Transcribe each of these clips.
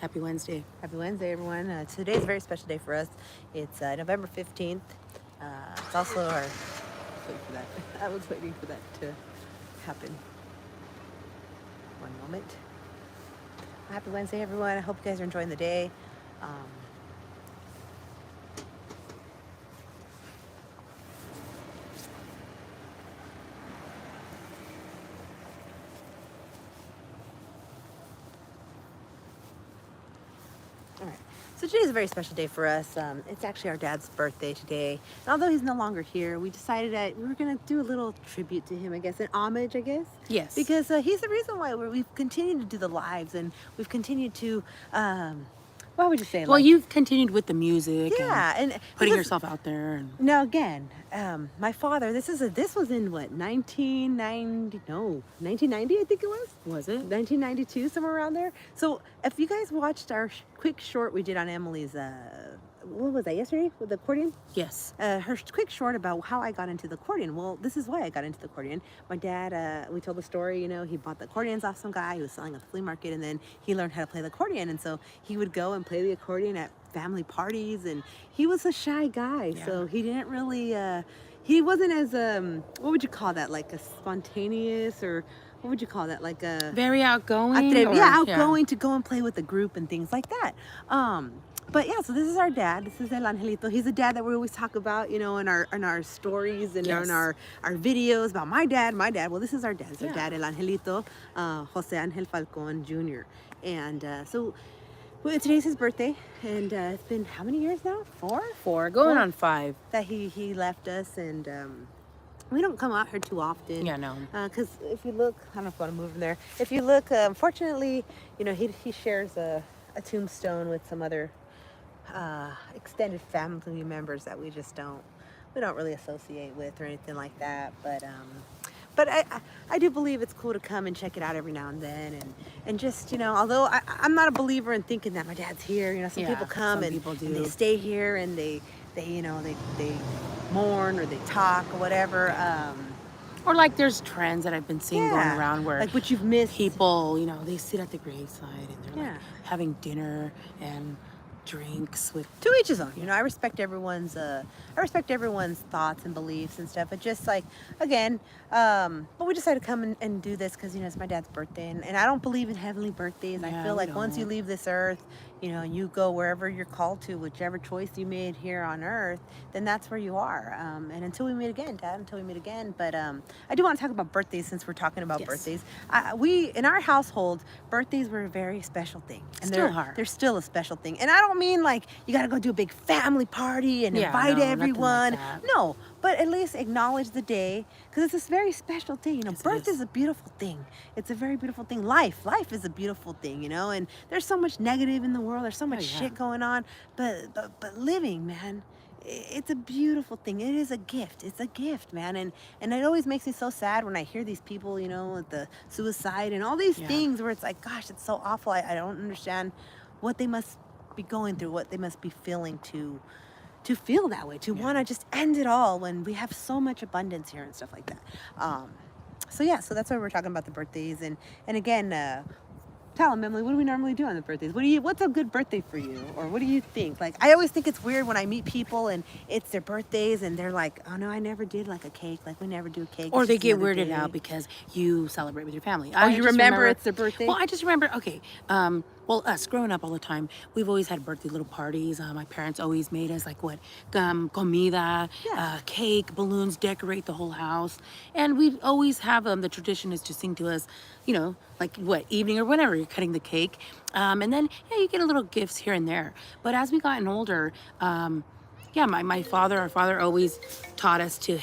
Happy Wednesday. Happy Wednesday, everyone. Today is a very special day for us. It's November 15th. It's also our. Wait for that. I was waiting for that to happen. One moment. Happy Wednesday, everyone. I hope you guys are enjoying the day. Um, All right. So today's a very special day for us. It's actually our dad's birthday today. And although he's no longer here, we decided that we were going to do a little tribute to him, I guess, an homage, I guess. Yes. Because he's the reason why we've continued to do the lives and we've continued to, what would you say? Well, you've continued with the music yeah, and putting yourself out there. And now again, my father, this was in what, 1990? No, 1990, I think it was. Was it? 1992, somewhere around there. So if you guys watched our quick short we did on Emily's, what was that, yesterday with the accordion? Yes. Her quick short about how I got into the accordion. Well, this is why I got into the accordion. My dad, we told the story, he bought the accordions off some guy who was selling at the flea market, and then he learned how to play the accordion. And so he would go and play the accordion at family parties, and he was a shy guy. Yeah. So he didn't really, he wasn't as, what would you call that? Like a spontaneous, or what would you call that? Like a... Very outgoing. outgoing to go and play with the group and things like that. But yeah, so this is our dad. This is El Angelito. He's a dad that we always talk about, in our stories and Yes. in our videos about my dad. Well, this is our dad. It's our dad, El Angelito, Jose Angel Falcon Jr. And well, today's his birthday, and it's been how many years now? Four, going on 5. That he left us, and we don't come out here too often. Yeah, no. Because if you look, I don't know if I want to move him there. If you look, unfortunately, he shares a tombstone with some other extended family members that we don't really associate with or anything like that. But I do believe it's cool to come and check it out every now and then, and just, although I'm not a believer in thinking that my dad's here. Some people come and they stay here and they mourn or they talk or whatever. Or like there's trends that I've been seeing going around where like what you've missed. people, they sit at the graveside and they're Yeah. like having dinner and drinks with... To each his own. I respect everyone's thoughts and beliefs and stuff. But just like, again, but we decided to come and do this because it's my dad's birthday, and I don't believe in heavenly birthdays. I feel like once you leave this earth, and you go wherever you're called to, whichever choice you made here on earth, then that's where you are. And until we meet again, Dad, until we meet again. But I do want to talk about birthdays since we're talking about birthdays. We, in our household, birthdays were a very special thing. And they're still a special thing. And I don't mean like you got to go do a big family party and invite everyone. Like no, but at least acknowledge the day, because it's this very special day. Birth is a beautiful thing. It's a very beautiful thing. Life is a beautiful thing, and there's so much negative in the world. There's so much shit going on, but living, man, it's a beautiful thing. It is a gift. It's a gift, man. And it always makes me so sad when I hear these people, with the suicide and all these things where it's like, gosh, it's so awful. I don't understand what they must be going through, what they must be feeling to feel that way, to want to just end it all when we have so much abundance here and stuff like that. So that's why we're talking about the birthdays. And again, tell them, Emily, what do we normally do on the birthdays? What's a good birthday for you? Or what do you think? Like, I always think it's weird when I meet people and it's their birthdays and they're like, oh no, I never did like a cake. Like, we never do a cake. Or they get weirded out because you celebrate with your family. Oh, you remember it's their birthday? Well, I just remember, us growing up all the time, we've always had birthday little parties. My parents always made us comida, cake, balloons, decorate the whole house. And we always have the tradition is to sing to us, evening or whenever you're cutting the cake. And then, you get a little gifts here and there. But as we gotten older, our father always taught us to,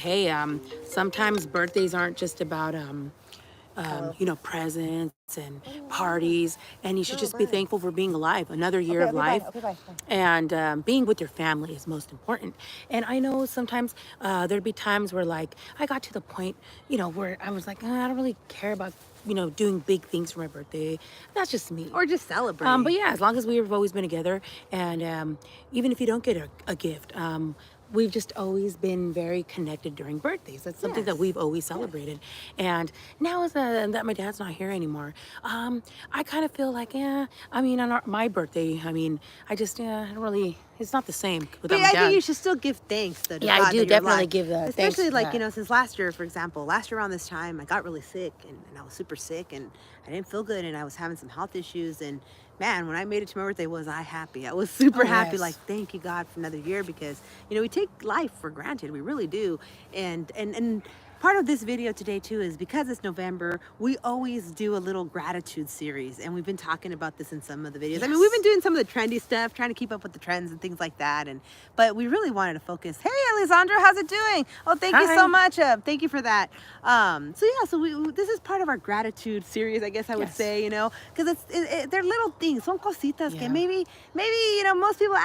sometimes birthdays aren't just about, presents and parties, and you should just be thankful for being alive, another year of life. Bye. And being with your family is most important. And I know sometimes there'd be times where I got to the point, where I was like, I don't really care about doing big things for my birthday. That's just me. Or just celebrate. But as long as we've always been together, and even if you don't get a gift, we've just always been very connected during birthdays. That's something that Yes. we've always celebrated. And now that my dad's not here anymore, I kind of feel like, yeah, I mean, on my birthday, I mean, I don't really, it's not the same But without yeah, my I think dad. you should still give thanks though to Yeah, I God do that you're definitely alive. give thanks Especially to like, that. since last year, for example, last year around this time, I got really sick and I was super sick and I didn't feel good and I was having some health issues. And man, when I made it to my birthday, was I happy? I was super Oh, happy. Like, yes. thank you God for another year, because we take life for granted. We really do. And part of this video today too is because it's November, we always do a little gratitude series, and we've been talking about this in some of the videos. I mean, we've been Yes. doing some of the trendy stuff, trying to keep up with the trends and things like that, and but we really wanted to focus. Hey, Alessandra, how's it doing? Oh, thank you so Hi. much. Thank you for that. So yeah, so this is part of our gratitude series, I guess I would Yes. say, because they're little things, son cositas que Yeah. maybe most people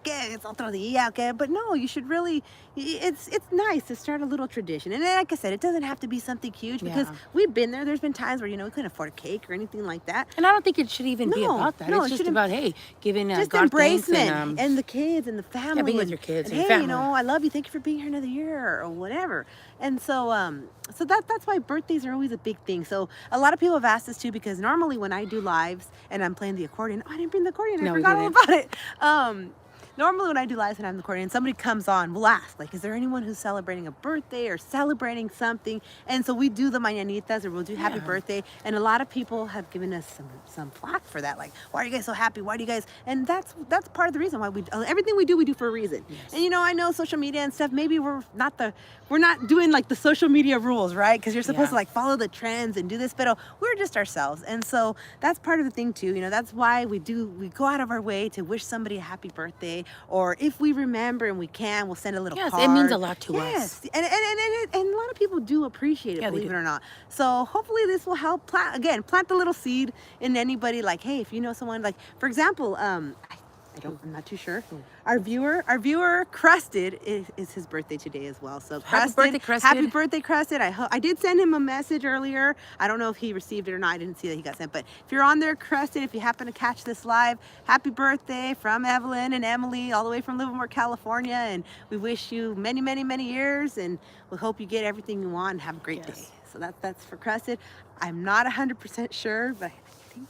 que it's otro día, okay, but no, you should really. It's nice to start a little tradition, and like I said, it doesn't have to be something huge because Yeah. we've been there. There's been times where we couldn't afford a cake or anything like that. And I don't think it should even be No, about that. no, It's it just shouldn't- about, hey, giving Just God thanks embracement and the kids and the family. being with and- your kids and and your hey, family. I love you. Thank you for being here another year or whatever. And so that's why birthdays are always a big thing. So a lot of people have asked us too, because normally when I do lives and I'm playing the accordion, I didn't bring the accordion. No, I we forgot all didn't. about it. Normally when I do lives and I'm the accordion, somebody comes on, we'll ask, like, is there anyone who's celebrating a birthday or celebrating something? And so we do the mañanitas, or we'll do happy Yeah. birthday. And a lot of people have given us some flack for that. Like, why are you guys so happy? Why do you guys? And that's part of the reason why everything we do for a reason. Yes. And I know social media and stuff, maybe we're not doing like the social media rules, right? Because you're supposed to Yeah. like follow the trends and do this, but we're just ourselves. And so that's part of the thing too. That's why we go out of our way to wish somebody a happy birthday, or if we remember and we can, we'll send a little Yes, card. it means a lot to us. Yes, and a lot of people do appreciate it, Yeah, they believe do. it or not. So hopefully this will help plant the little seed in anybody. Like, hey, if you know someone, like for example, I'm not too sure. Our viewer Crusted is his birthday today as well. So Happy Crusted, birthday, Crusted. Happy birthday, Crusted. I did send him a message earlier. I don't know if he received it or not. I didn't see that he got sent. But if you're on there, Crusted, if you happen to catch this live, happy birthday from Evelyn and Emily, all the way from Livermore, California. And we wish you many, many, many years. And we hope you get everything you want and have a great Yes. day. So that's for Crusted. I'm not 100% sure, but I think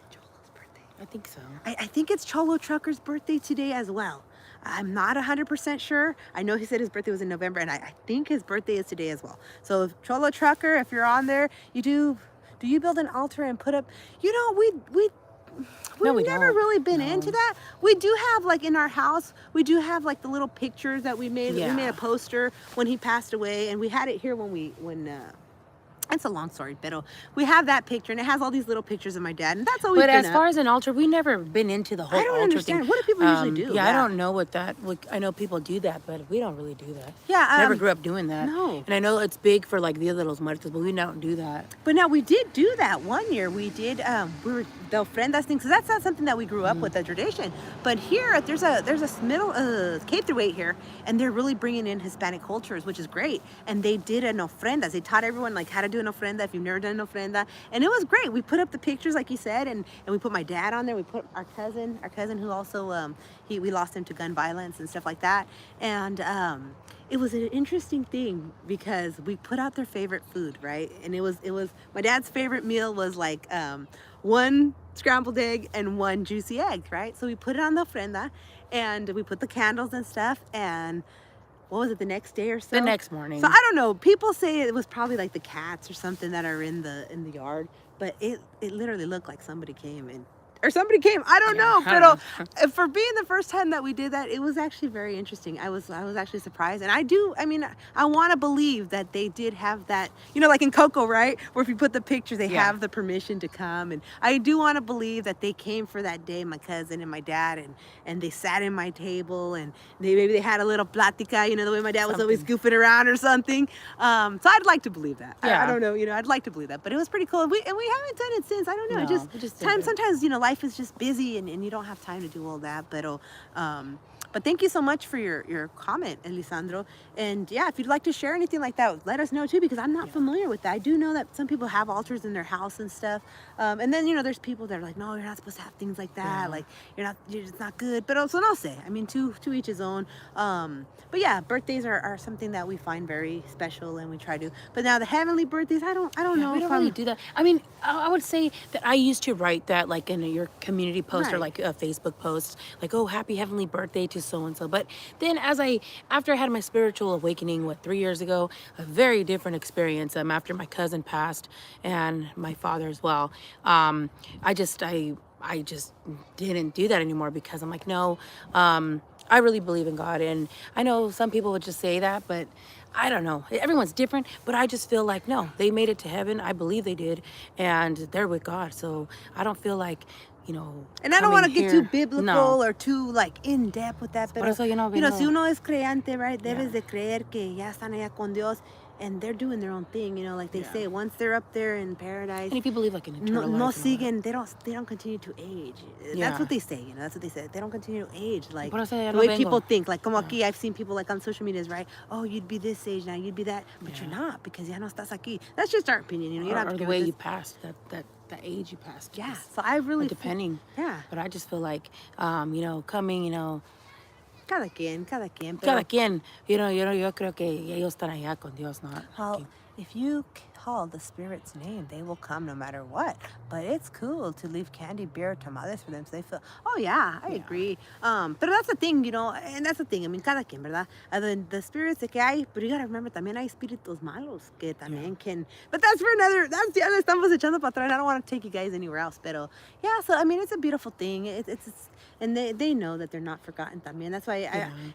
it's Cholo's birthday. I think so. I think it's Cholo Trucker's birthday today as well. I'm not 100% sure. I know he said his birthday was in November, and I think his birthday is today as well. So if Cholo Trucker, if you're on there, do you build an altar and put up, we've No, we never don't. really been No. into that. We do have, like, in our house, we do have like the little pictures that we made. We made Yeah. a poster when he passed away, and we had it here when it's a long story, but we have that picture, and it has all these little pictures of my dad, and that's always But been as up. far as an altar, we never been into the whole I don't altar understand. thing. What do people usually do? Yeah, I Yeah. don't know what that. Like, I know people do that, but we don't really do that. Yeah, Never grew up doing that. no. And I know it's big for like Dia de los Muertos, but we don't do that. But now we did do that one year. We did. We were the ofrendas thing. So that's not something that we grew up with, a tradition. But here, there's a middle K through 8 here, and they're really bringing in Hispanic cultures, which is great. And they did an ofrendas. They taught everyone like how to do an ofrenda if you've never done an ofrenda, and it was great. We put up the pictures like you said, and we put my dad on there. We put our cousin who also we lost him to gun violence and stuff like that, and it was an interesting thing because we put out their favorite food, right? And it was my dad's favorite meal was like one scrambled egg and one juicy egg, right? So we put it on the ofrenda, and we put the candles and stuff, and what was it, the next day or so? The next morning. So I don't know. People say it was probably like the cats or something that are in the yard, but it literally looked like somebody came in. Or somebody came. I don't know. I don't But for being the first time that we did that, it was actually very interesting. I was actually surprised, and I want to believe that they did have that. Like in Coco, right? Where if you put the picture, they Yeah. have the permission to come, and I do want to believe that they came for that day. My cousin and my dad, and they sat in my table, and maybe they had a little plática. The way my dad was always goofing around or something. So I'd like to believe that. I Yeah. don't know. I'd like to believe that, but it was pretty cool. We haven't done it since. I don't know. No, we just did it. Sometimes life is just busy, and you don't have time to do all that. But But thank you so much for your comment, Elisandro. And yeah, if you'd like to share anything like that, let us know too, because I'm not familiar with that. I do know that some people have altars in their house and stuff. And then, there's people that are like, no, you're not supposed to have things like that. Like, it's not good. But also, no sé. I mean, to each his own. But yeah, birthdays are something that we find very special, and we try to. But now the heavenly birthdays, I don't know We if don't I'm really do that. I mean, I would say that I used to write that like in your community post or Right. like a Facebook post, like, oh, happy heavenly birthday to so and so. But then after I had my spiritual awakening, 3 years ago, a very different experience. After my cousin passed and my father as well, I just didn't do that anymore because I'm like, no, I really believe in God. And I know some people would just say that, but I don't know. Everyone's different, but I just feel like, no, they made it to heaven. I believe they did. And they're with God. So I don't feel like, And I don't want to coming get too here. biblical No. or too like in depth with that. Por Pero, eso yo no si vengo. uno es creyente, right, debes Yeah. de creer que ya están allá con Dios, and they're doing their own thing, like they Yeah. say, once they're up there in paradise, And if you believe like in no, eternal no life and all that. siguen, they don't continue to age. Yeah. That's what they say, that's what they say. They don't continue to age, like Por eso ya the no way vengo. people think. Like, como aquí, I've seen people like on social medias, right? Oh, you'd be this age now, you'd be that, but you're not, because ya no estás aquí. That's just our opinion, you don't have to Or the agree way with you this. passed, that age you passed. Yeah, Just- so I really or depending. yeah. But I just feel like, coming, Cada quien, pero cada quien, yo creo que ellos están allá con Dios, not Well, aquí. if you call the spirit's name, they will come no matter what. But it's cool to leave candy, beer, tamales for them, so they feel, oh yeah, I agree. But that's the thing, and that's the thing. I mean, cada quien, ¿verdad? The spirits que hay, but you gotta remember, también hay espíritus malos que también can. But that's the other, estamos echando para atrás. I don't want to take you guys anywhere else, pero yeah. So I mean, it's a beautiful thing. It's and they know that they're not forgotten también. That's why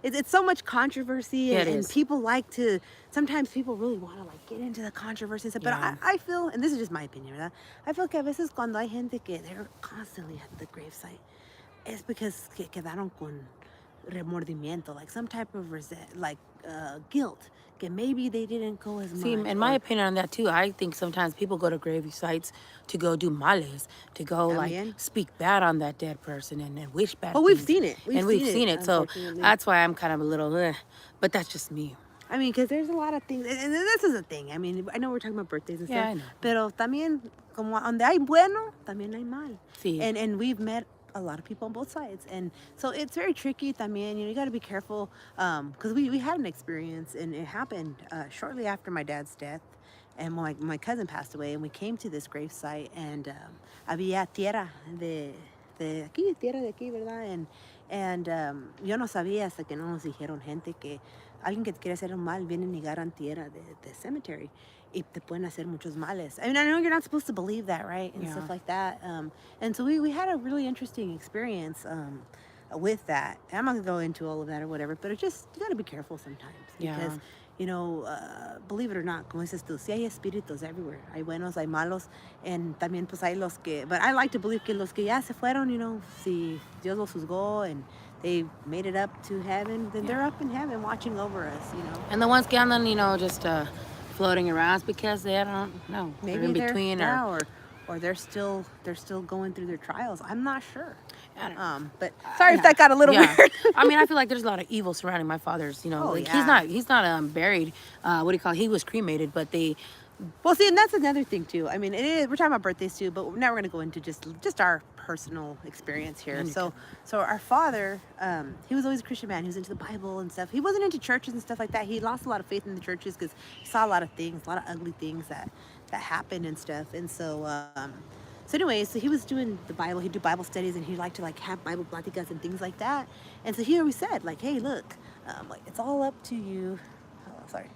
it's so much controversy, Yeah, it and is. people like to. Sometimes people really want to like get into the controversy and stuff. But Yeah. I feel, and this is just my opinion, ¿verdad? I feel que a veces cuando hay gente que they're constantly at the gravesite, es because que quedaron con remordimiento, like some type of guilt, que maybe they didn't go as See, much. in my opinion on that too, I think sometimes people go to grave sites to go do males, to go También. like speak bad on that dead person and wish bad. Well, we've things. seen it. We've seen it. So unfortunately. that's why I'm kind of a little, but that's just me. I mean, because there's a lot of things, and this is a thing. I mean, I know we're talking about birthdays and Yeah, I stuff, know. pero también, como donde hay bueno, también hay mal. Sí. And we've met a lot of people on both sides, and so it's very tricky también. You got to be careful, because we had an experience, and it happened shortly after my dad's death, and my cousin passed away, and we came to this grave site, and había tierra de aquí, tierra de aquí, ¿verdad? And yo no sabía hasta que no nos dijeron gente que alguien que te quiere hacer un mal viene y agarran tierra de cemetery y te pueden hacer muchos males. I mean, I know you're not supposed to believe that, right? And stuff like that. And so we had a really interesting experience with that. And I'm not gonna go into all of that or whatever, but you gotta be careful sometimes, because believe it or not, como dices tú, sí hay espíritus everywhere. Hay buenos, hay malos, and también pues hay los que, but I like to believe que los que ya se fueron, si Dios los juzgó and they made it up to heaven, then they're up in heaven watching over us, And the ones que andan, just floating around, it's because they don't know. Maybe they're in they're between, or they're still going through their trials. I'm not sure. I don't know. But sorry if that got a little weird. I mean, I feel like there's a lot of evil surrounding my father's. He's not buried. What do you call it? He was cremated, but they. Well, see, and that's another thing too. I mean, we're talking about birthdays too, but now we're gonna go into just our personal experience here. So our father, he was always a Christian man. He was into the Bible and stuff. He wasn't into churches and stuff like that. He lost a lot of faith in the churches because he saw a lot of things, a lot of ugly things that happened and stuff. And so anyways, so he was doing the Bible. He'd do Bible studies, and he'd like to have Bible platicas and things like that. And so he always said, like, hey, look, it's all up to you.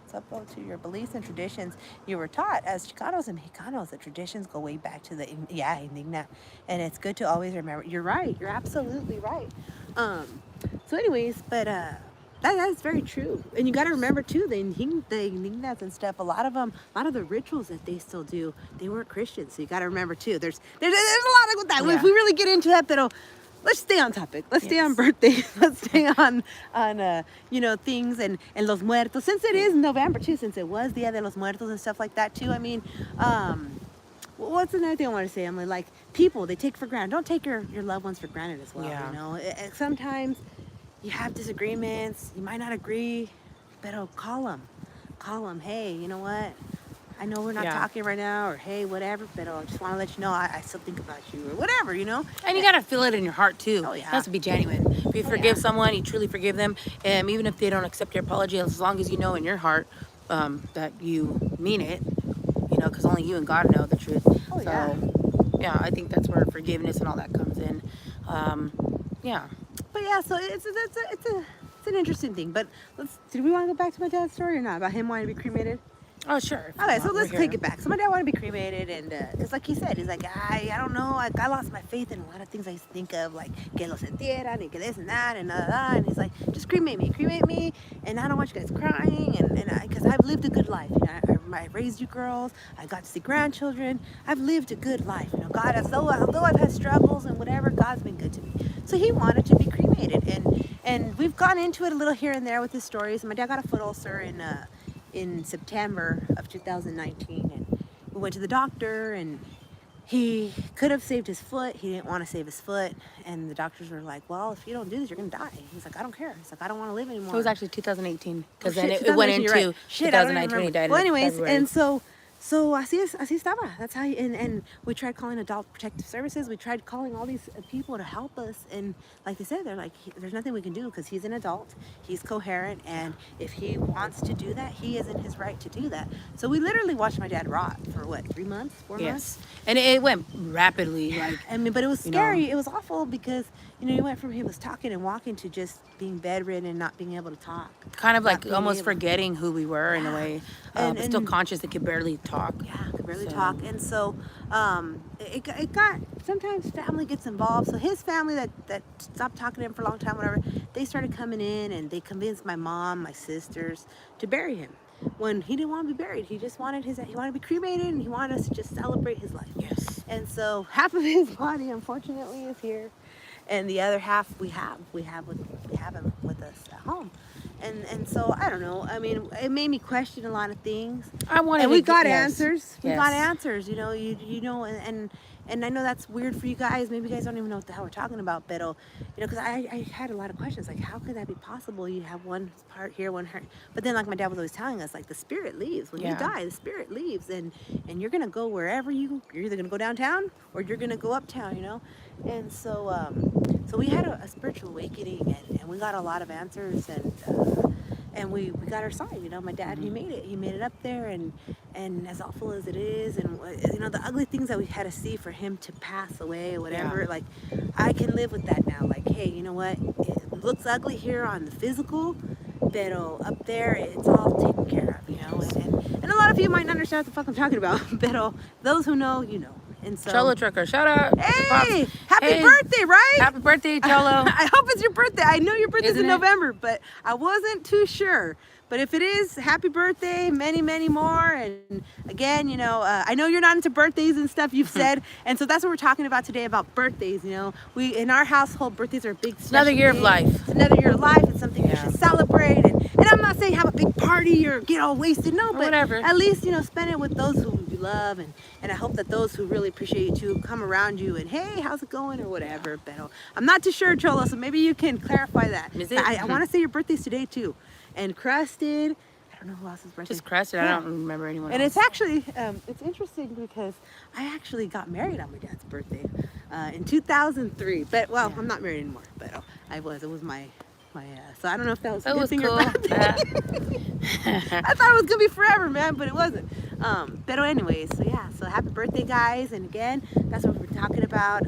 It's up to your beliefs and traditions. You were taught as Chicanos and Mexicanos, the traditions go way back to Indigna. And it's good to always remember. You're right. You're absolutely right. So anyways, but that's very true. And you got to remember too, the Indignas and stuff, a lot of the rituals that they still do, they weren't Christians. So you got to remember too, there's a lot with that. Yeah. If we really get into that, pero let's stay on topic. Let's stay on birthdays. Let's stay on things and los muertos. Since it is November too, since it was Dia de los Muertos and stuff like that too. I mean, what's another thing I want to say? I'm like people, they take for granted. Don't take your loved ones for granted as well. Yeah. Sometimes you have disagreements, you might not agree, but call them. Call them. Hey, you know what? I know we're not Yeah. talking right now, or hey, whatever, but I just want to let you know I still think about you, or whatever, you know? And you gotta feel it in your heart too. Oh, It yeah. has to be genuine. If you forgive someone, you truly forgive them, and even if they don't accept your apology, as long as you know in your heart that you mean it, because only you and God know the truth. Oh, So, yeah. yeah, I think that's where forgiveness and all that comes in. Yeah. But yeah, so it's an interesting thing. But did we want to go back to my dad's story or not about him wanting to be cremated? Oh, sure. If you Okay, so want, we're let's here. take it back. So my dad wanted to be cremated, and it's like he said, he's like, I don't know, I lost my faith in a lot of things I used to think of, like que los entierran and que this and that and and he's like, just cremate me, and I don't want you guys crying, and because I've lived a good life, I raised you girls, I got to see grandchildren, I've lived a good life, God, although I've had struggles and whatever, God's been good to me. So he wanted to be cremated, and we've gone into it a little here and there with his stories. My dad got a foot ulcer in September of 2019, and we went to the doctor, and he could have saved his foot. He didn't want to save his foot, and the doctors were like, well, if you don't do this, you're gonna die. He's like, I don't care. He's like, I don't want to live anymore. It was actually 2018 because Oh, then shit, it went 2018, into you're right. Shit, I don't even 2019. He remember. died. Well, in anyways, February. and so así estaba. That's how and we tried calling Adult Protective Services. We tried calling all these people to help us, and like they said, they're like, there's nothing we can do because he's an adult, he's coherent, and if he wants to do that, he is in his right to do that. So we literally watched my dad rot for what, 3 months, 4 months? Yes, and it went rapidly. Like, I mean, but it was you know. scary. It was awful because he went from he was talking and walking to just being bedridden and not being able to talk. kind of Not like being almost able- forgetting who we were in a way, but still conscious that could barely talk. Yeah, could barely So- talk, and so it got sometimes family gets involved. So his family that stopped talking to him for a long time, whatever, they started coming in and they convinced my mom, my sisters to bury him. When he didn't want to be buried, he just wanted he wanted to be cremated, and he wanted us to just celebrate his life. Yes. And so half of his body, unfortunately, is here, and the other half we have him with us at home. And so I don't know. I mean, it made me question a lot of things. I wanted. And we to get- got yes. answers. We Yes. got answers. And I know that's weird for you guys. Maybe you guys don't even know what the hell we're talking about, but because I had a lot of questions, like how could that be possible? You have one part here, one here, but then like my dad was always telling us, like the spirit leaves when you Yeah. die. The spirit leaves, and you're gonna go wherever you're either gonna go downtown or you're gonna go uptown, And so so we had a spiritual awakening, and we got a lot of answers, and we got our sign. My dad, he made it up there, and as awful as it is, and the ugly things that we had to see for him to pass away or whatever, Yeah. like I can live with that now. Like, hey, you know what, it looks ugly here on the physical, but up there it's all taken care of, and a lot of you might not understand what the fuck I'm talking about, but those who know, and so Cholo Trucker, shout out. hey, Pops. happy Hey, birthday, right? Happy birthday, Cholo. I hope it's your birthday. I know your birthday's Isn't in it? November, but I wasn't too sure. But if it is, happy birthday, many, many more. And again, I know you're not into birthdays and stuff, you've said. And so that's what we're talking about today, about birthdays. We, in our household, birthdays are a big special Another year of thing. life. It's another year of life. It's something you Yeah. should celebrate. And I'm not saying have a big party or get all wasted. No, but whatever. at least, spend it with those who you love. And I hope that those who really appreciate you come around you and, hey, how's it going, or whatever. But I'm not too sure, Cholo, so maybe you can clarify that. Is it? I want to say your birthday's today, too. And Crusted, I don't know who else's birthday. Just crusted. Yeah. I don't remember anyone And else. it's actually, it's interesting because I actually got married on my dad's birthday in 2003. But, well, I'm not married anymore, but I was. It was my so I don't know if that was a It good was thing cool. or bad thing. I thought it was gonna be forever, man, but it wasn't. But anyways, so yeah, so happy birthday, guys. And again, that's what we're talking about.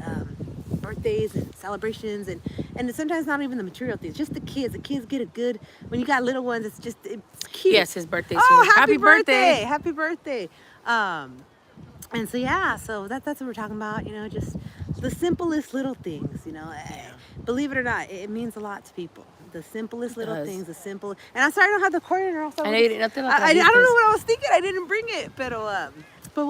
Birthdays and celebrations, and it's sometimes not even the material things, just the kids. The kids get a good, when you got little ones, it's cute. Yes, his birthday. Oh, soon. happy birthday! Happy birthday! And so yeah, so that's what we're talking about. Just the simplest little things. Believe it or not, it means a lot to people. The simplest little does. things, and I'm sorry I don't have the accordion, or else I know you didn't- nothing like I don't know that. what I was thinking. I didn't bring it, but But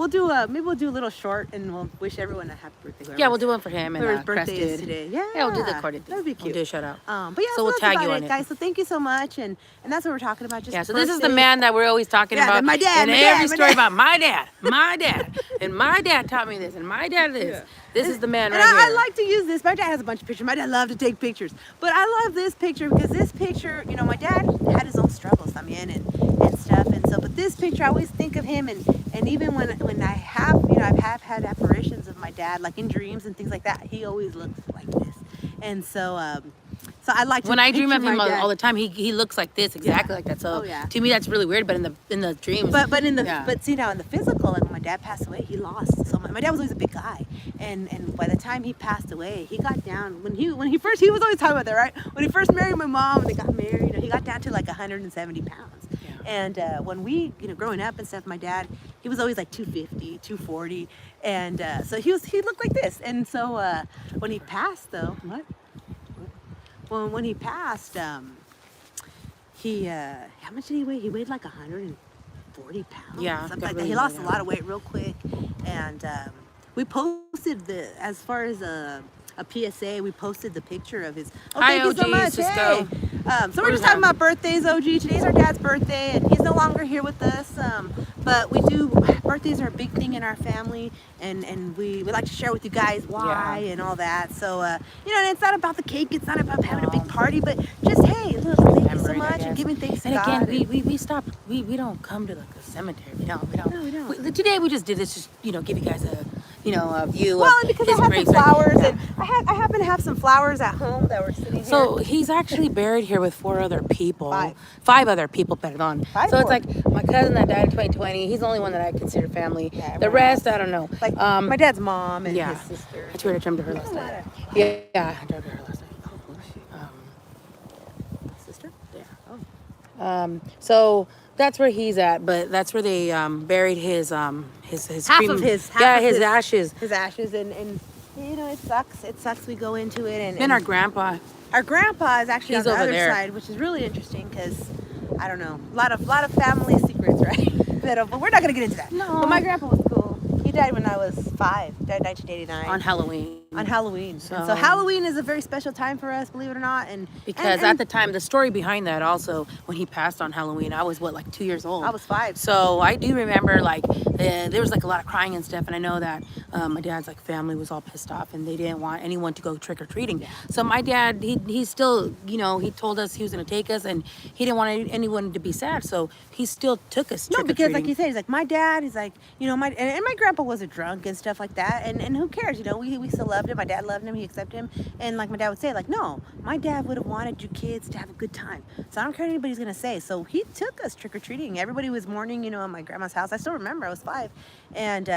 maybe we'll do a little short, and we'll wish everyone a happy birthday. Yeah, we'll do one for him and whoever's birthday is Crested. today. Yeah, Yeah, we'll do the corded. that'd be We'll cute. do a shout out. But yeah, So we'll that's tag about you on it. guys. So thank you so much, and that's what we're talking about. Just Yeah, so this is the birthdays. man that we're always talking Yeah, about. my dad, And my every dad, my story dad. about my dad, and my dad taught me this, and my dad this. Yeah. This is the man And right I here. like to use this. My dad has a bunch of pictures. My dad loved to take pictures. But I love this picture because this picture, you know, my dad had his own struggles, I mean, and stuff. And so, but this picture, I always think of him. And even when I have, you know, I've had apparitions of my dad, like in dreams and things like that, he always looks like this. And so, so I like to When I dream picture of him my dad. all the time, he looks like this, exactly like that. So Oh, yeah. to me, that's really weird. But in the dreams, But in the yeah. but see now in the physical, like when my dad passed away, he lost. So my dad was always a big guy, and by the time he passed away, he got down when he was always talking about that, right? When he first married my mom, and they got married, you know, he got down to like 170 pounds. Yeah. And when we, you know, growing up and stuff, my dad, he was always like 250, 240, and so he looked like this. And so when he passed, though, well, when he passed, he how much did he weigh? He weighed like 140 pounds. Yeah, something got like that. really He lost low a down. lot of weight real quick, and we posted as far as a PSA. We posted the picture of his. Oh, Hi, thank you so OG, much. Cisco. Hey. So we're Where's just talking that? about birthdays, OG. Today's our dad's birthday, and he's no longer here with us. But birthdays are a big thing in our family, and we like to share with you guys why Yeah. and all that. So you know, and it's not about the cake. It's not about having a big party, but just hey, look, thank you so Memories, I much, guess. and giving thanks to And God. again, we stopped. We don't come to like the cemetery. We don't. No, we don't. Today we just did this, just give you guys a a view. Well, of and because his I have grace, some right? flowers, Yeah. and I happen to have some flowers at home that were sitting here. So he's actually buried here with 4 other people. Five other people, perdón. Five So it's more. like my cousin that died in 2020. He's the only one that I consider family. Yeah, The everyone rest, I don't know. like my dad's mom and yeah. his sister. I tried to jump to her last night. What? Yeah, I drove to her last night. Sister? Yeah. So that's where he's at, but that's where they buried his Half crem- of his ashes. His ashes, and you know, it sucks. It sucks. We go into it, and Then our grandpa. our grandpa is actually He's on the over other there. side, which is really interesting because I don't know, a lot of family secrets, right? But we're not gonna get into that. No. But my grandpa was cool. He died when I was 5. Died 1989. On Halloween. On Halloween. So- So Halloween is a very special time for us, believe it or not. And Because and at the time, the story behind that also, when he passed on Halloween, I was like 2 years old. I was 5. So I do remember like there was like a lot of crying and stuff, and I know that my dad's like family was all pissed off, and they didn't want anyone to go trick or treating. So my dad, he still, he told us he was gonna take us, and he didn't want anyone to be sad, so he still took us. No, because like trick-or-treating. you said, he's like my dad. He's like, and my grandpa was a drunk and stuff like that. And who cares? We still loved him. My dad loved him. He accepted him. And like my dad would say, like, no, my dad would have wanted you kids to have a good time. So I don't care what anybody's gonna say. So he took us trick or treating. Everybody was mourning, at my grandma's house. I still remember. I was 5, and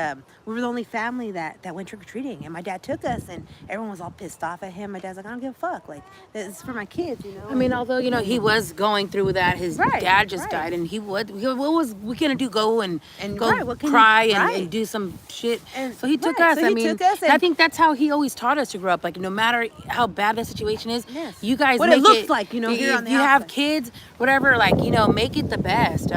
we were the only family that went trick or treating. And my dad took us, and everyone was all pissed off at him. My dad's like, I don't give a fuck. Like, this is for my kids, I mean, although he was going through that, his Right, dad just right. died, and what was we gonna do? Go and go right, what can cry you- and, right. and do some shit. And- So he took right, us. so I he mean, took us, and- I think that's how he always taught us to grow up. Like no matter how bad the situation is, Yes. you guys What it make looks like, here if on the you have outside. kids, whatever, like make it the best.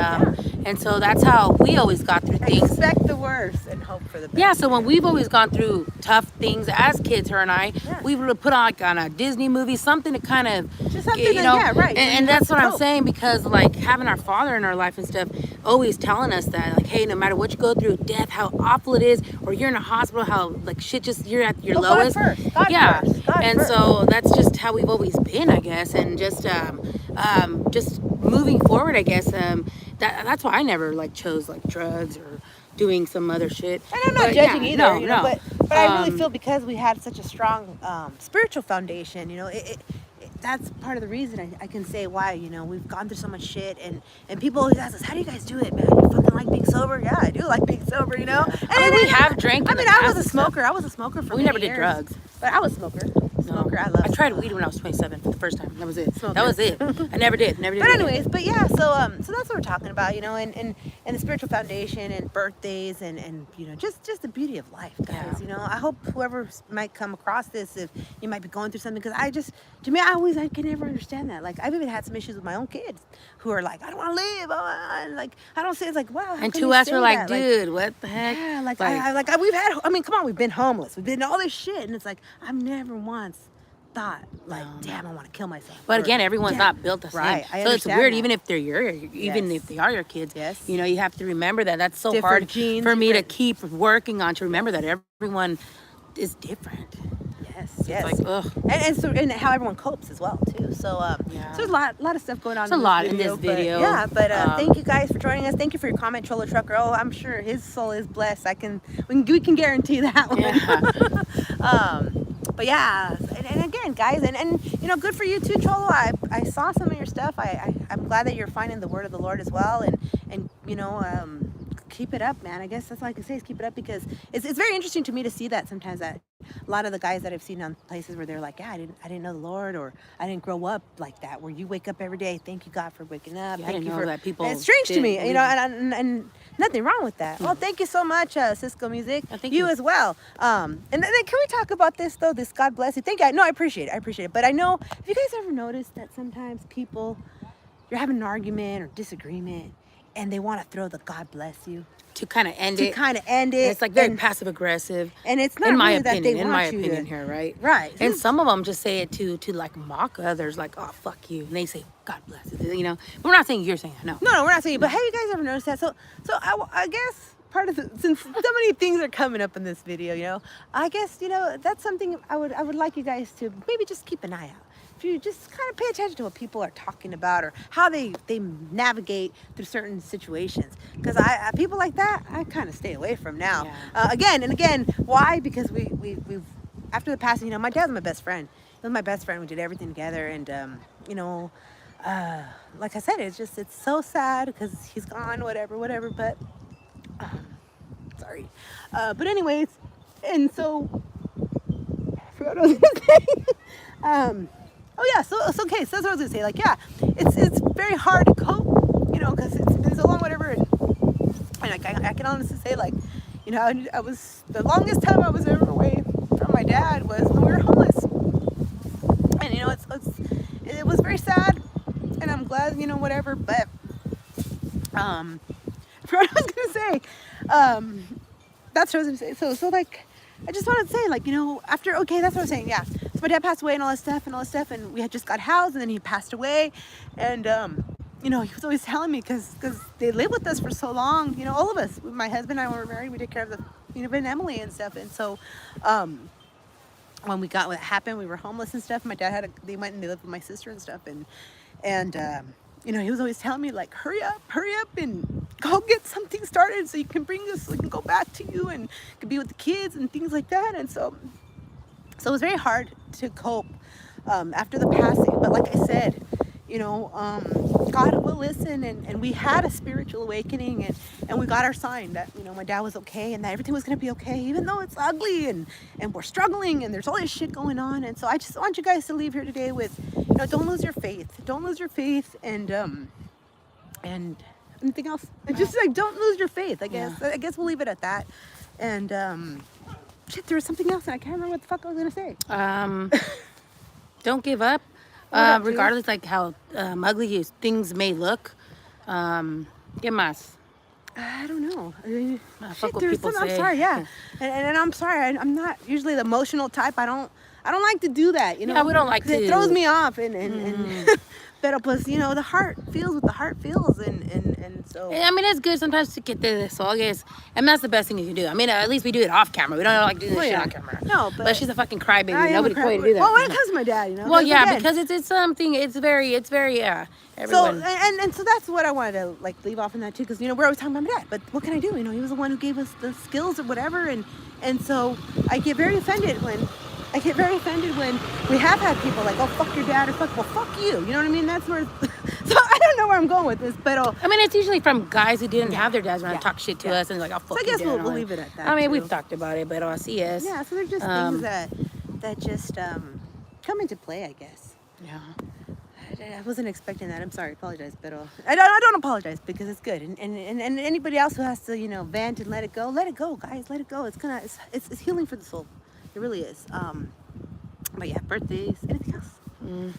And so that's how we always got through things. Expect the worst and hope for the best. Yeah, so when we've always gone through tough things as kids, her and I, Yeah. we would put on a Disney movie, something to kind of, Just something that- yeah, right. And You that's have what I'm hope. saying, because like having our father in our life and stuff, always telling us that, like, hey, no matter what you go through, death, how awful it is, or you're in a hospital, how like shit just you're at your Well, God lowest. first. God yeah, first. God and first. so that's just how we've always been, I guess, and just moving forward, I guess. That's why I never like chose like drugs or doing some other shit. And I'm not But, judging yeah, either, no. but I really feel because we had such a strong spiritual foundation, that's part of the reason I can say why, we've gone through so much shit, and people always ask us, how do you guys do it, man? You fucking like being sober? Yeah, I do like being sober, And I mean, we have drank I in mean, the I past was a and smoker. stuff. I was a smoker for We many never did years, drugs. but I was a smoker. smoker. I love. I tried weed when I was 27 for the first time. That was it. Smoker. That was it. I never did. Never did. But it again. anyways, but yeah, so that's what we're talking about, you know, and the spiritual foundation and birthdays and you know, just the beauty of life, guys. Yeah. You know, I hope whoever might come across this, if you might be going through something, because to me, I can never understand that. Like, I've even had some issues with my own kids who are like, I don't want to live. Like, I don't say, it's like, wow. And to us, we're like, dude, what the heck? Yeah, we've had, I mean, come on, we've been homeless, we've been all this shit, and it's like, I've never once thought, like, damn, I want to kill myself. But Or, again, everyone's damn. not built the same. Right, I so it's understand weird, that. even if they're even Yes. if they are your kids. Yes. You know, you have to remember that. That's so Different hard genes, for me to different- keep working on, to remember that everyone is different. Yes. It's like, ugh. And how everyone copes as well too. So Yeah. so there's a lot of stuff going on. It's a lot in this but- video. yeah, but thank you guys for joining us. Thank you for your comment, Cholo Trucker. Oh, I'm sure his soul is blessed. We can guarantee that one. Yeah. But yeah, and again, guys, and you know, good for you too, Cholo. I saw some of your stuff. I'm glad that you're finding the word of the Lord as well, and you know, keep it up, man. I guess that's all I can say is keep it up, because it's very interesting to me to see that sometimes, that a lot of the guys that I've seen on places where they're like, yeah, I didn't know the Lord, or I didn't grow up like that, where you wake up every day, thank you God for waking up. Yeah, I thank didn't you know for that people It's strange to did me, you believe know, it. and nothing wrong with that. Well, thank you so much, Cisco Music. Thank you you. as well. And then can we talk about this though? This God bless you. Thank you. No, I appreciate it. But I know, have you guys ever noticed that sometimes people, you're having an argument or disagreement, and they want to throw the God bless you To kind of end to it. kind of end it. And it's like very and, passive aggressive. and it's not in my really that they opinion, in want my you opinion to, here, right? Right. And some of them just say it to like mock others, like, oh, fuck you. And they say, God bless you, you know. But we're not saying you're saying it, no. No, we're not saying. But have you guys ever noticed that? So I guess part of since so many things are coming up in this video, you know, I guess, you know, that's something I would like you guys to maybe just keep an eye out. If you just kind of pay attention to what people are talking about, or how they navigate through certain situations, because I people like that I kind of stay away from now. Yeah. Again, why? Because we've after the passing, you know, my dad's my best friend. He was my best friend. We did everything together, and you know, like I said, it's so sad because he's gone, whatever. But sorry. But anyways, and so I forgot what I was gonna say. Oh yeah, so okay, so that's what I was gonna say. Like, yeah, it's very hard to cope, you know, because it's been so long, whatever. And like, I can honestly say, like, you know, I was, the longest time I was ever away from my dad was when we were homeless. And you know, it was very sad, and I'm glad, you know, whatever. But I forgot what I was gonna say. That's what I was gonna say. So like, I just wanted to say, like, you know, after, okay, that's what I was saying, yeah. So my dad passed away and all that stuff, and we had just got housed, and then he passed away, and you know, he was always telling me, because they lived with us for so long, you know, all of us, my husband and I were married, we took care of the, you know, and Emily and stuff, and so when we got what happened, we were homeless and stuff. My dad they went and they lived with my sister and stuff, and you know, he was always telling me, like, hurry up and go get something started so you can bring us, so we can go back to you and can be with the kids and things like that. And so it was very hard to cope after the passing. But like I said, you know, God will listen, and we had a spiritual awakening, and we got our sign that, you know, my dad was okay, and that everything was going to be okay, even though it's ugly, and we're struggling, and there's all this shit going on. And so I just want you guys to leave here today with, you know, don't lose your faith, and anything else, just like, don't lose your faith, I guess. Yeah. I guess we'll leave it at that. And shit, there was something else, and I can't remember what the fuck I was going to say. Don't give up. up, dude? Regardless, like, how ugly things may look. ¿Qué más? I don't know. Fuck what there was people some, I'm say. sorry, yeah. And I'm sorry, I'm not usually the emotional type. I don't like to do that, you know. Yeah, we don't like 'cause it to. throws me off, and pero pues, you know, the heart feels what the heart feels, and so. I mean, it's good sometimes to get the desahogues, and that's the best thing you can do. I mean, at least we do it off camera. We don't like do this Well, shit yeah. on camera. No, but she's a fucking crybaby. I am Nobody a told you to do that. Well, when it comes to my dad, you know. Well, like, yeah, again, because it's something. It's very So everyone. and so that's what I wanted to, like, leave off in that too, because, you know, we're always talking about my dad, but what can I do? You know, he was the one who gave us the skills or whatever, and so I get very offended when we have had people like, oh, fuck your dad, or fuck you. You know what I mean? That's where. So I don't know where I'm going with this, but I mean, it's usually from guys who didn't have their dads around Yeah. and talk shit to us and like, oh, fuck I you, guess dad, we'll and all leave that. it at that, I mean, too. we've talked about it, but así es. yeah. So they're just things that just come into play, I guess. Yeah. I wasn't expecting that. I'm sorry. Apologize, but I don't apologize because it's good. And anybody else who has to, you know, vent and let it go, guys. Let it go. It's healing for the soul. It really is. But yeah, birthdays. Anything else? Not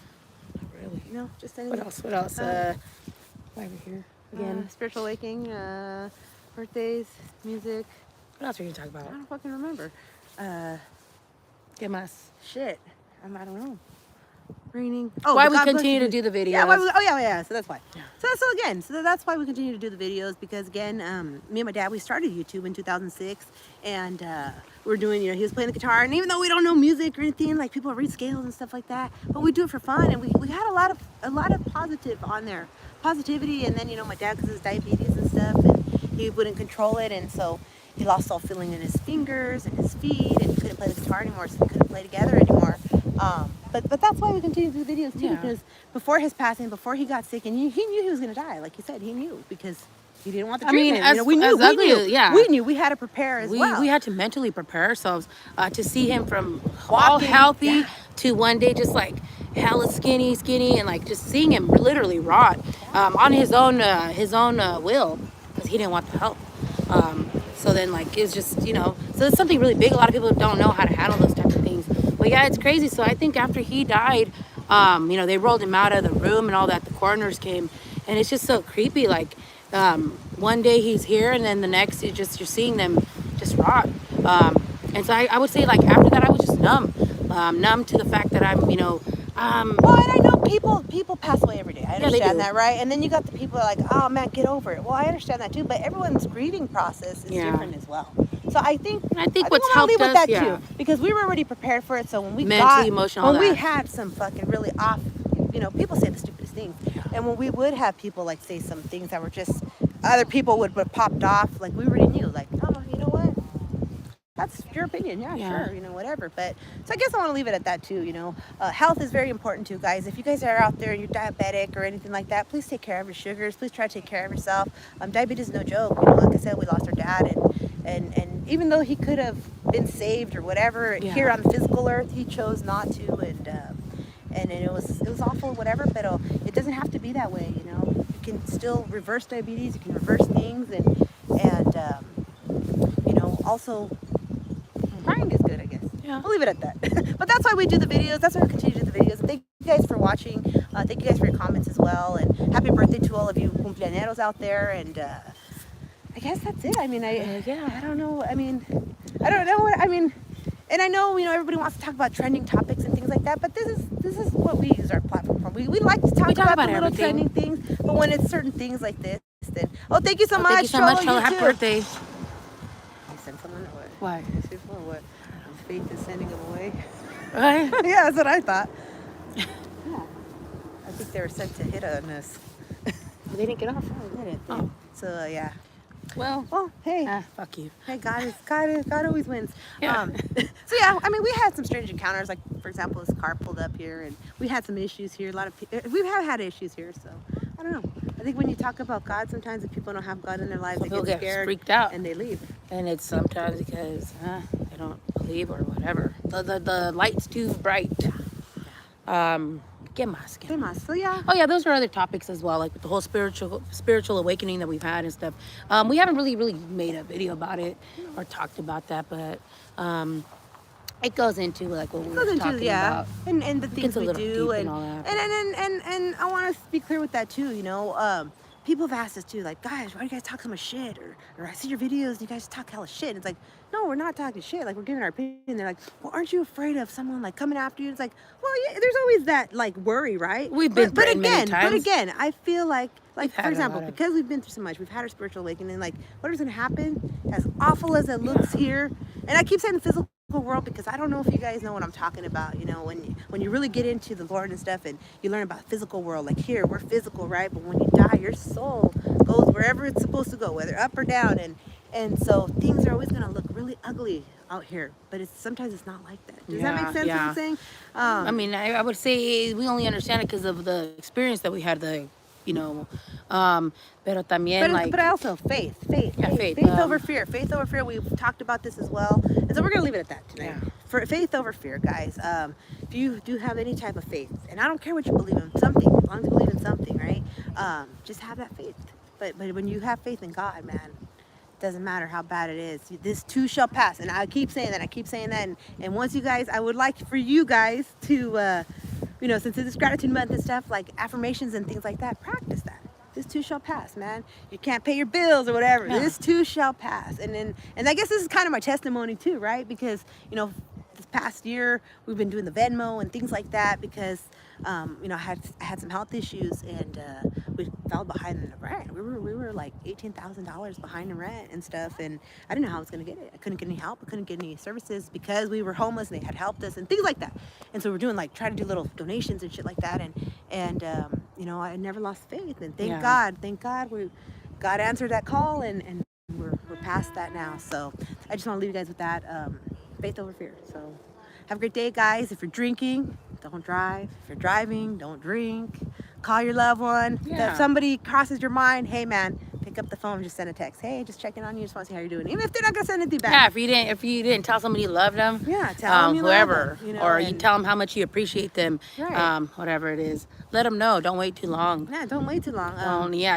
really. No, just anything. What else? What else? Why are we here again? Spiritual awakening, birthdays, music. What else are you gonna talk I about? don't fucking remember. ¿Qué más? Shit. I don't know. Raining. Why the we God continue bless to you. do the videos. Yeah. Yeah. So that's why. Yeah. So that's why we continue to do the videos because again, me and my dad we started YouTube in 2006, and we're doing, you know, he was playing the guitar, and even though we don't know music or anything, like people read scales and stuff like that, but we do it for fun, and we had a lot of positive on there, positivity, and then, you know, my dad because his diabetes and stuff, and he wouldn't control it, and so he lost all feeling in his fingers and his feet, and he couldn't play the guitar anymore, so we couldn't play together anymore. But that's why we continue to do videos too, Yeah. because before his passing, before he got sick, and he knew he was gonna die, like he said, he knew because he didn't want the treatment. as, you know, we as knew, ugly, yeah. we knew we had to prepare as well. We had to mentally prepare ourselves to see him from all Walking, healthy yeah. to one day just like hella skinny, and like just seeing him literally rot on his own will because he didn't want the help. So then like it's just, you know, so it's something really big. A lot of people don't know how to handle those types of things. But yeah, it's crazy. So I think after he died, you know, they rolled him out of the room and all that. The coroners came, and it's just so creepy. Like one day he's here, and then the next you're seeing them just rot. And so I would say like after that I was just numb to the fact that I'm, you know. Well, and I know people pass away every day. I they understand do. that, right? And then you got the people that are like, oh man, get over it. Well, I understand that too, but everyone's grieving process is Yeah. different as well. So I think what's I'm gonna helped leave with us, that yeah. too, because we were already prepared for it. So when we Mentally, emotional, when we that. had some fucking really off, you know, people say the stupidest things, and when we would have people like say some things that were just other people would popped off, like we already knew, like, oh, you know what? That's your opinion, yeah, sure, you know, whatever. But so I guess I want to leave it at that too. You know, health is very important too, guys. If you guys are out there and you're diabetic or anything like that, please take care of your sugars. Please try to take care of yourself. Diabetes is no joke. You know, like I said, we lost our dad, and even though he could have been saved or whatever here on the physical earth, he chose not to, and it was awful, whatever. But it doesn't have to be that way. You know, you can still reverse diabetes. You can reverse things, and you know, also. Crying is good, I guess. Yeah. We'll leave it at that. But that's why we do the videos. That's why we continue to do the videos. And thank you guys for watching. Thank you guys for your comments as well. And happy birthday to all of you cumpleañeros out there. And I guess that's it. I mean, I don't know. I mean, I don't know. And I know, you know, everybody wants to talk about trending topics and things like that. But this is what we use our platform for. We like to talk about the little everything. trending things. But when it's certain things like this, then thank you so much. Thank you so much. Cholo, you Happy too. birthday. You sent someone or what? Why? Or what? Faith is sending them away. Right? Yeah, that's what I thought. Yeah. I think they were sent to hit on us. They didn't get off. They didn't. Oh. So yeah. Well, Hey. fuck you. Hey, God always wins. Yeah. So yeah, I mean, we had some strange encounters. Like, for example, this car pulled up here, and we had some issues here. A lot of we have had issues here. So I don't know. I think when you talk about God, sometimes if people don't have God in their lives, they People get get scared, freaked out. and they leave. And it's sometimes because they don't believe or whatever. The light's too bright. ¿Qué más? So yeah. Oh yeah, those are other topics as well, like with the whole spiritual awakening that we've had and stuff. We haven't really made a video about it or talked about that, but it goes into like what we were talking about. and the things a we little do, deep and and all that. and I want to be clear with that too. You know, people have asked us too, like, guys, why do you guys talk so much shit? Or I see your videos and you guys talk hella shit. And it's like, no, we're not talking shit. Like, we're giving our opinion. They're like, well, aren't you afraid of someone like coming after you? It's like, well, yeah, there's always that like worry, right? We've been threatened many times. But again, I feel like We've had for a example, lot of- because we've been through so much, we've had our spiritual awakening. Like, what is gonna happen? As awful as it looks here, and I keep saying the physical world because I don't know if you guys know what I'm talking about. You know, when you really get into the Lord and stuff, and you learn about physical world. Like here, we're physical, right? But when you die, your soul goes wherever it's supposed to go, whether up or down, and so things are always gonna look really ugly out here. But sometimes it's not like that. Does that make sense? What I'm saying? I mean, I would say we only understand it because of the experience that we had, you know. Pero también like, but also faith, Yeah, faith, over fear, faith over fear. We've talked about this as well, and so we're gonna leave it at that tonight. Yeah. For faith over fear, guys. If you do have any type of faith, and I don't care what you believe in, something, as long as you believe in something, right? Just have that faith. But when you have faith in God, man, doesn't matter how bad it is. This too shall pass, and I keep saying that. And once you guys, I would like for you guys to, you know, since it's gratitude month and stuff, like affirmations and things like that, practice that. This too shall pass, man. You can't pay your bills or whatever. Yeah. This too shall pass. And I guess this is kind of my testimony too, right? Because, you know, this past year we've been doing the Venmo and things like that because, you know, I had some health issues and we fell behind in the rent. We were like $18,000 behind in rent and stuff, and I didn't know how I was gonna get it. I couldn't get any help. I couldn't get any services because we were homeless and they had helped us and things like that. And so we're doing like trying to do little donations and shit like that. And you know, I never lost faith. And thank God, God answered that call and we're past that now. So I just want to leave you guys with that. Faith over fear. So have a great day, guys. If you're drinking, don't drive. If you're driving, don't drink. Call your loved one. Yeah. If somebody crosses your mind, hey man, pick up the phone, just send a text. Hey, just checking on you, just want to see how you're doing. Even if they're not gonna send anything back. yeah, if you didn't tell somebody you loved them, Yeah, tell them you love whoever, them, you know, or you and- tell them how much you appreciate them, Right. whatever it is, let them know. Don't wait too long. Yeah, don't wait too long.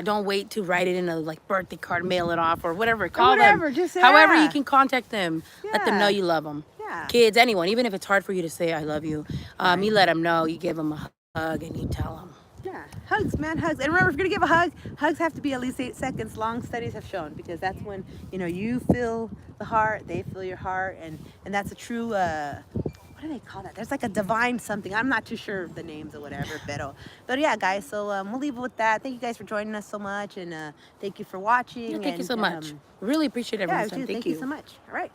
Don't wait to write it in a like birthday card, mail it off, or whatever. Call whatever, them. just- However yeah. you can contact them. Let them know Yeah. you love them. Yeah. Kids, anyone, even if it's hard for you to say I love you, you let them know. You give them a hug and you tell them. Yeah, hugs, man, hugs. And remember, if you're gonna give a hug, hugs have to be at least 8 seconds long. Studies have shown, because that's when, you know, you feel the heart, they feel your heart, and that's a true. What do they call that? There's like a divine something. I'm not too sure of the names or whatever, but yeah, guys. So we'll leave it with that. Thank you guys for joining us so much, and thank you for watching. Yeah, thank you and, so much. Really appreciate Yeah, everyone's time. thank you so much. All right,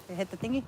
hit the thingy.